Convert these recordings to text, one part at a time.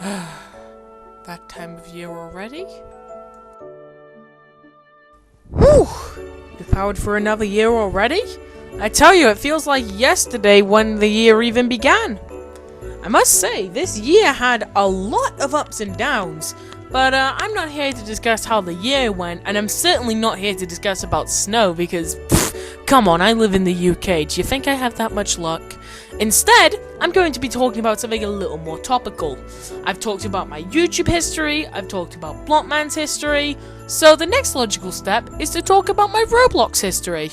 That time of year already? Whew! You powered for another year already? I tell you, it feels like yesterday when the year even began. I must say, this year had a lot of ups and downs, but I'm not here to discuss how the year went, and I'm certainly not here to discuss about snow because, come on, I live in the UK, do you think I have that much luck? Instead, I'm going to be talking about something a little more topical. I've talked about my YouTube history, I've talked about Blockman's history, so the next logical step is to talk about my Roblox history.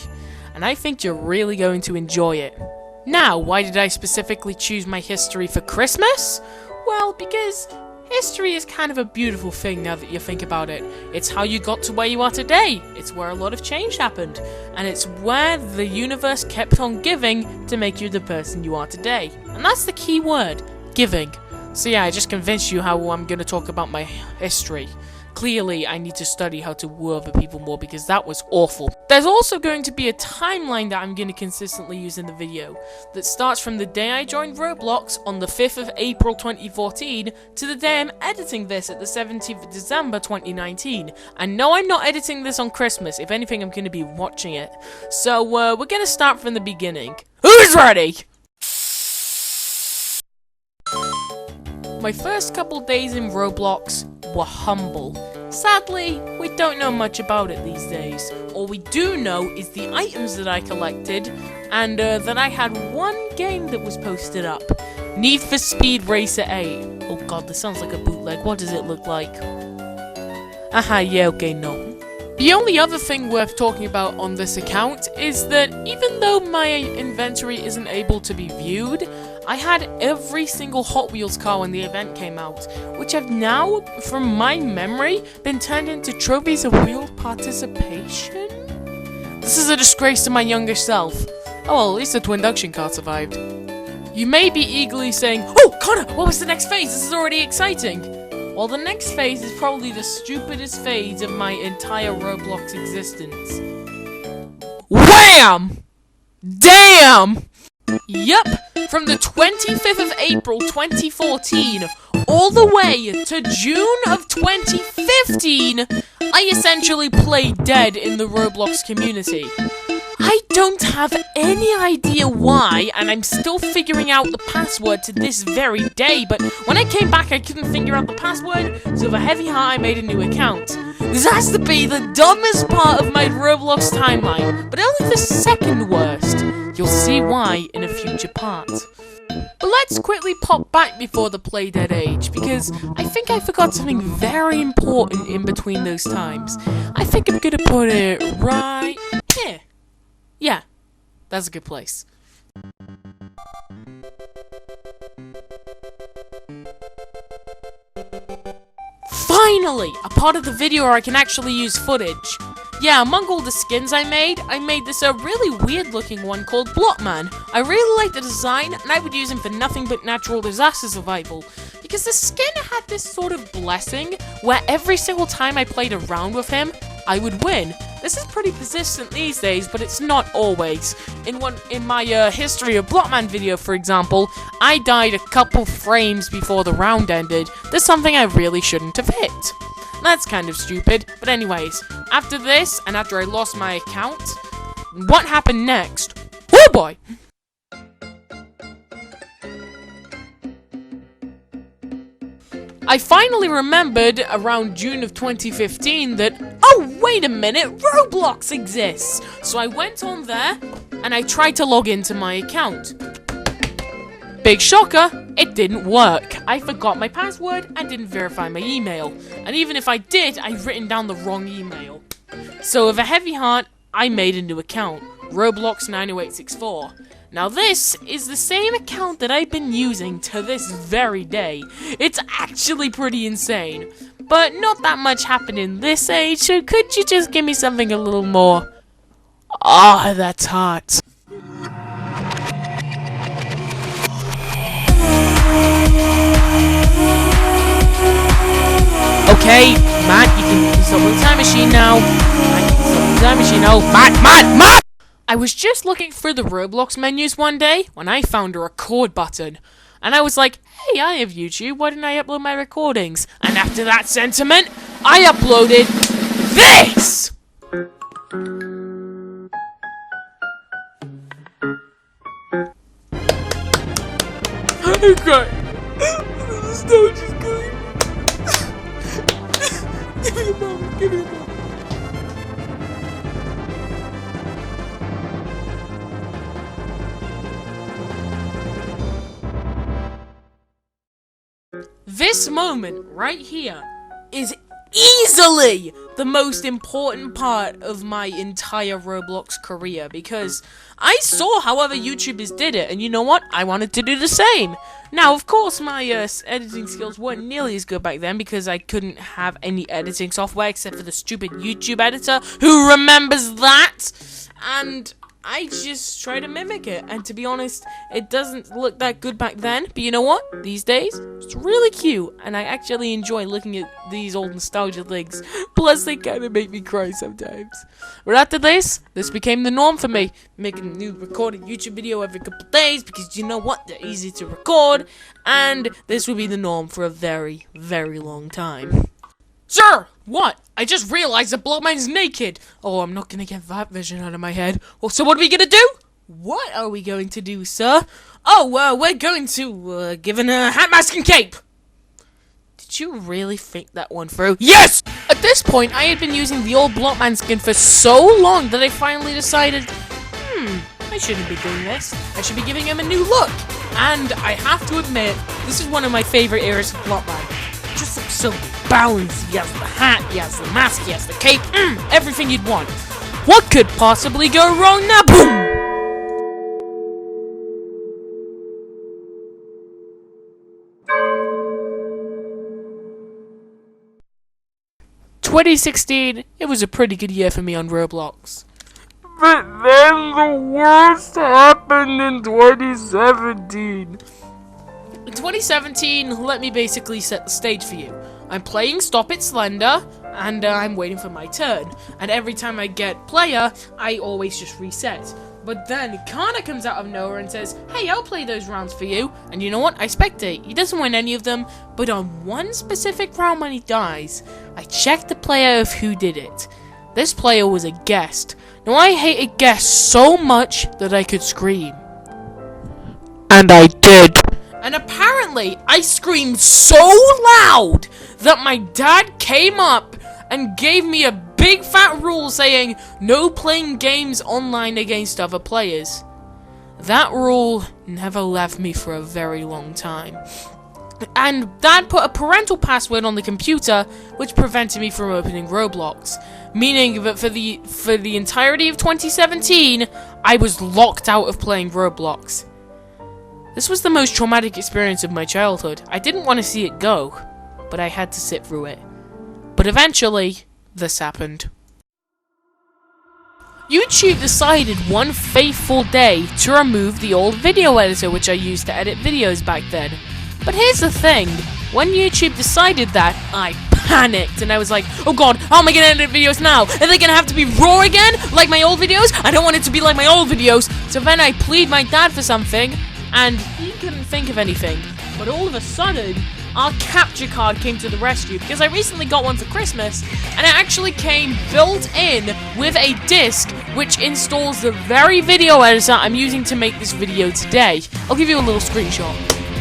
And I think you're really going to enjoy it. Now, why did I specifically choose my history for Christmas? Well, because history is kind of a beautiful thing now that you think about it. It's how you got to where you are today. It's where a lot of change happened. And it's where the universe kept on giving to make you the person you are today. And that's the key word, giving. So yeah, I just convinced you how I'm going to talk about my history. Clearly, I need to study how to woo other people more because that was awful. There's also going to be a timeline that I'm going to consistently use in the video that starts from the day I joined Roblox on the 5th of April 2014 to the day I'm editing this at the 17th of December 2019. And no, I'm not editing this on Christmas. If anything, I'm going to be watching it. So, we're going to start from the beginning. Who's ready? My first couple days in Roblox were humble. Sadly, we don't know much about it these days. All we do know is the items that I collected, and that I had one game that was posted up. Need for Speed Racer 8. Oh god, this sounds like a bootleg. What does it look like? Aha, yeah, okay, no. The only other thing worth talking about on this account is that even though my inventory isn't able to be viewed, I had every single Hot Wheels car when the event came out, which have now, from my memory, been turned into trophies of wheel participation? This is a disgrace to my younger self. Oh well, at least the Twinduction car survived. You may be eagerly saying, "Oh, Connor, what was the next phase? This is already exciting!" Well, the next phase is probably the stupidest phase of my entire Roblox existence. Wham! Damn! Yup, from the 25th of April 2014 all the way to June of 2015, I essentially played dead in the Roblox community. I don't have any idea why, and I'm still figuring out the password to this very day, but when I came back I couldn't figure out the password, so with a heavy heart I made a new account. This has to be the dumbest part of my Roblox timeline, but only the second worst. You'll see why in a future part. But let's quickly pop back before the play dead age, because I think I forgot something very important in between those times. I think I'm gonna put it right here. Yeah, that's a good place. Finally! A part of the video where I can actually use footage. Yeah, among all the skins I made this really weird looking one called Blockman. I really like the design, and I would use him for nothing but natural disaster survival. Because the skin had this sort of blessing, where every single time I played around with him, I would win. This is pretty persistent these days, but it's not always. In my history of Blockman video, for example, I died a couple frames before the round ended. That's something I really shouldn't have hit. That's kind of stupid, but anyways, after this, and after I lost my account, what happened next? Oh boy! I finally remembered around June of 2015 that, oh wait a minute, Roblox exists! So I went on there, and I tried to log into my account. Big shocker, it didn't work. I forgot my password and didn't verify my email. And even if I did, I'd written down the wrong email. So with a heavy heart, I made a new account, Roblox90864. Now this is the same account that I've been using to this very day. It's actually pretty insane. But not that much happened in this age, so could you just give me something a little more... Ah, that's hot. Okay, Matt, you can stop the time machine now. Matt, you can stop the time machine now. Matt! I was just looking through the Roblox menus one day when I found a record button. And I was like, hey, I have YouTube, why didn't I upload my recordings? And after that sentiment, I uploaded this! Okay. The nostalgia's going. Give me a moment, give me a moment. This moment right here is easily the most important part of my entire Roblox career, because I saw how other YouTubers did it, and you know what? I wanted to do the same. Now, of course, my editing skills weren't nearly as good back then because I couldn't have any editing software except for the stupid YouTube editor. Who remembers that? And I just try to mimic it, and to be honest, it doesn't look that good back then, but you know what? These days, it's really cute, and I actually enjoy looking at these old nostalgia things. Plus, they kind of make me cry sometimes. But after this became the norm for me, making a new recorded YouTube video every couple days, because you know what? They're easy to record, and this will be the norm for a very, very long time. Sir! What? I just realized that Blockman's naked! Oh, I'm not gonna get that vision out of my head. Well, so what are we gonna do? What are we going to do, sir? Oh, we're going to, give him a hat, mask, and cape! Did you really think that one through? Yes! At this point, I had been using the old Blockman skin for so long that I finally decided, I shouldn't be doing this. I should be giving him a new look. And I have to admit, this is one of my favorite eras of Blockman. Just looks so balanced. He has the hat, he has the mask, he has the cape, everything you'd want. What could possibly go wrong now? Boom! "2016, it was a pretty good year for me on Roblox. But then the worst happened in 2017. In 2017, let me basically set the stage for you. I'm playing Stop It Slender, and I'm waiting for my turn. And every time I get player, I always just reset. But then Kana comes out of nowhere and says, hey, I'll play those rounds for you. And you know what? I spectate. He doesn't win any of them, but on one specific round when he dies, I checked the player of who did it. This player was a guest. Now, I hated guests so much that I could scream. And I did. And apparently, I screamed so loud that my dad came up and gave me a big fat rule saying, no playing games online against other players. That rule never left me for a very long time. And Dad put a parental password on the computer, which prevented me from opening Roblox. Meaning that for the entirety of 2017, I was locked out of playing Roblox. This was the most traumatic experience of my childhood. I didn't want to see it go, but I had to sit through it. But eventually, this happened. YouTube decided one fateful day to remove the old video editor which I used to edit videos back then. But here's the thing, when YouTube decided that, I panicked and I was like, oh god, how am I gonna edit videos now? Are they gonna have to be raw again, like my old videos? I don't want it to be like my old videos. So then I plead my dad for something, and he couldn't think of anything. But all of a sudden, our capture card came to the rescue, because I recently got one for Christmas, and it actually came built in with a disc which installs the very video editor I'm using to make this video today. I'll give you a little screenshot.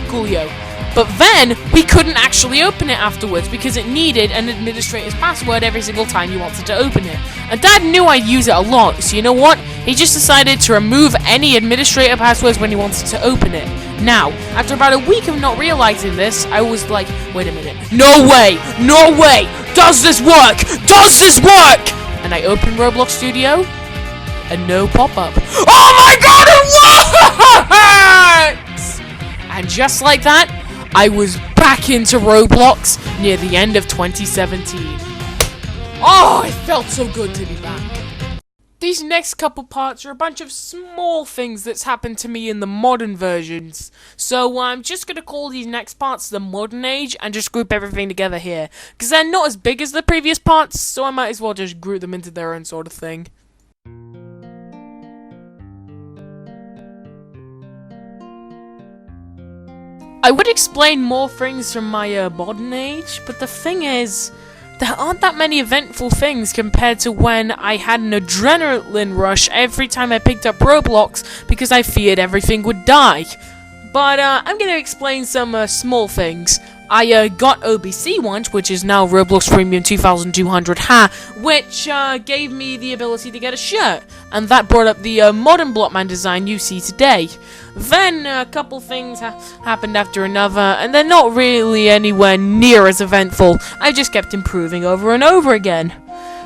Coolio. But then, we couldn't actually open it afterwards because it needed an administrator's password every single time you wanted to open it. And Dad knew I'd use it a lot, so you know what? He just decided to remove any administrator passwords when he wanted to open it. Now, after about a week of not realizing this, I was like, wait a minute. No way! No way! Does this work? Does this work? And I opened Roblox Studio, and no pop-up. Oh my god, it works! And just like that, I was back into Roblox near the end of 2017. Oh, it felt so good to be back. These next couple parts are a bunch of small things that's happened to me in the modern versions. So I'm just going to call these next parts the modern age and just group everything together here. Because they're not as big as the previous parts, so I might as well just group them into their own sort of thing. I would explain more things from my modern age, but the thing is, there aren't that many eventful things compared to when I had an adrenaline rush every time I picked up Roblox because I feared everything would die. But I'm going to explain some small things. I got OBC once, which is now Roblox Premium 2200 which gave me the ability to get a shirt, and that brought up the modern Blockman design you see today. Then a couple things happened after another, and they're not really anywhere near as eventful. I just kept improving over and over again.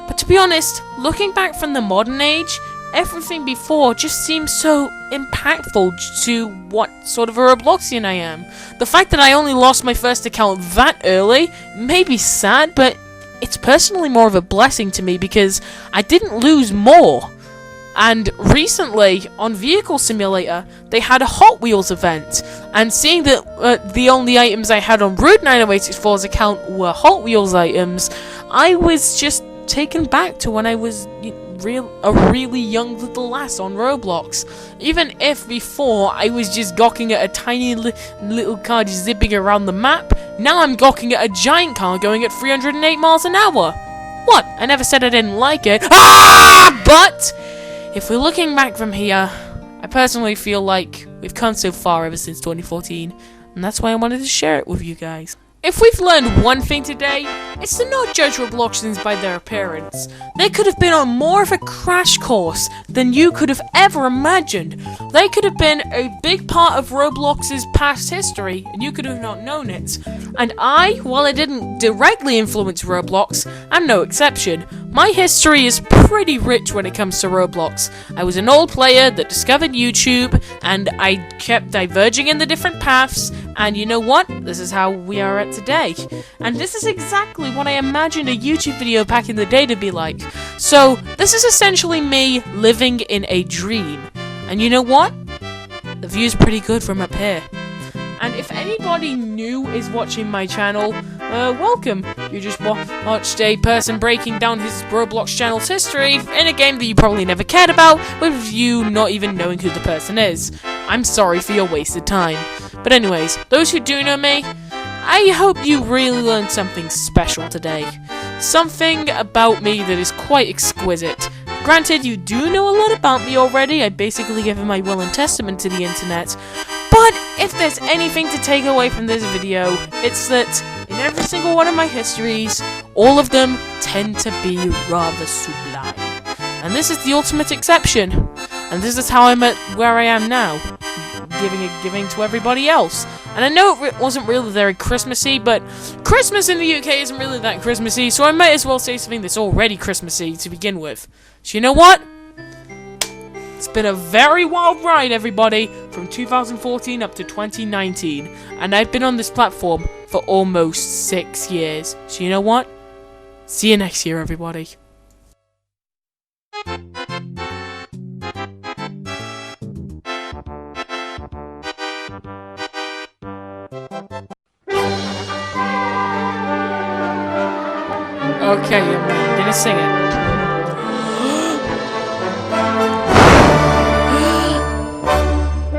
But to be honest, looking back from the modern age, everything before just seems so impactful to what sort of a Robloxian I am. The fact that I only lost my first account that early may be sad, but it's personally more of a blessing to me because I didn't lose more. And recently, on Vehicle Simulator, they had a Hot Wheels event, and seeing that the only items I had on Route 90864's account were Hot Wheels items, I was just taken back to when I was a really young little lass on Roblox. Even if before I was just gawking at a tiny little car just zipping around the map, now I'm gawking at a giant car going at 308 miles an hour. What? I never said I didn't like it. But if we're looking back from here, I personally feel like we've come so far ever since 2014, and that's why I wanted to share it with you guys. If we've learned one thing today, it's to not judge Robloxians by their appearance. They could have been on more of a crash course than you could have ever imagined. They could have been a big part of Roblox's past history, and you could have not known it. And I, while I didn't directly influence Roblox, am no exception. My history is pretty rich when it comes to Roblox. I was an old player that discovered YouTube, and I kept diverging in the different paths, and you know what? This is how we are at today. And this is exactly what I imagined a YouTube video back in the day to be like. So, this is essentially me living in a dream. And you know what? The view's pretty good from up here. And if anybody new is watching my channel, welcome. You just watched a person breaking down his Roblox channel's history in a game that you probably never cared about, with you not even knowing who the person is. I'm sorry for your wasted time. But anyways, those who do know me, I hope you really learned something special today. Something about me that is quite exquisite. Granted, you do know a lot about me already. I basically given my will and testament to the internet. But if there's anything to take away from this video, it's that in every single one of my histories, all of them tend to be rather sublime. And this is the ultimate exception. And this is how I'm at where I am now. Giving to everybody else. And I know it wasn't really very Christmassy, but Christmas in the UK isn't really that Christmassy, so I might as well say something that's already Christmassy to begin with. So you know what? It's been a very wild ride, everybody, from 2014 up to 2019, and I've been on this platform for almost 6 years. So you know what? See you next year, everybody. Okay, I'm gonna sing it.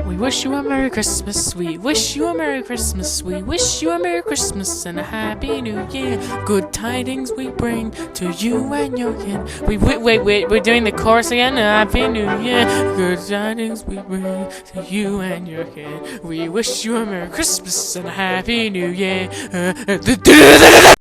We wish you a Merry Christmas, we wish you a Merry Christmas, we wish you a Merry Christmas and a Happy New Year. Good tidings we bring to you and your kin. Wait, we're doing the chorus again? Happy New Year. Good tidings we bring to you and your kin. We wish you a Merry Christmas and a Happy New Year.